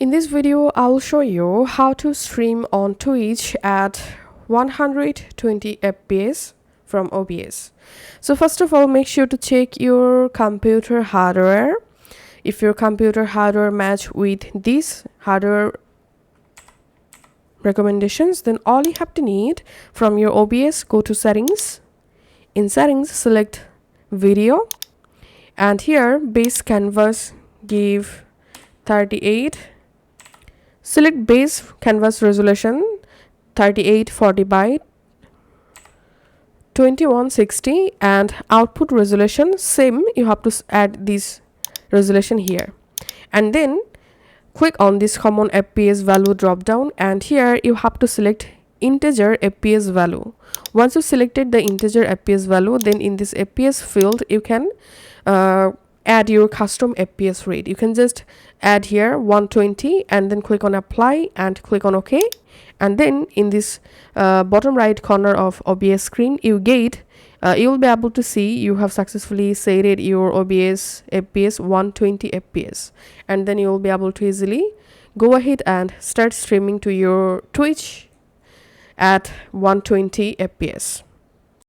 In this video, I'll show you how to stream on Twitch at 120 FPS from OBS. So first of all, make sure to check your computer hardware. If your computer hardware match with these hardware recommendations, then all you have to need from your OBS, go to settings. In settings, select video, and here base canvas give 38. Select base canvas resolution 3840 by 2160, and output resolution same, you have to add this resolution here, and then click on this common FPS value drop down, and here you have to select integer FPS value. Once you selected the integer FPS value, then in this FPS field you can add your custom FPS rate. You can just add here 120 and then click on apply and click on OK, and then in this bottom right corner of OBS screen you will be able to see you have successfully set your OBS FPS 120 FPS, and then you will be able to easily go ahead and start streaming to your Twitch at 120 FPS.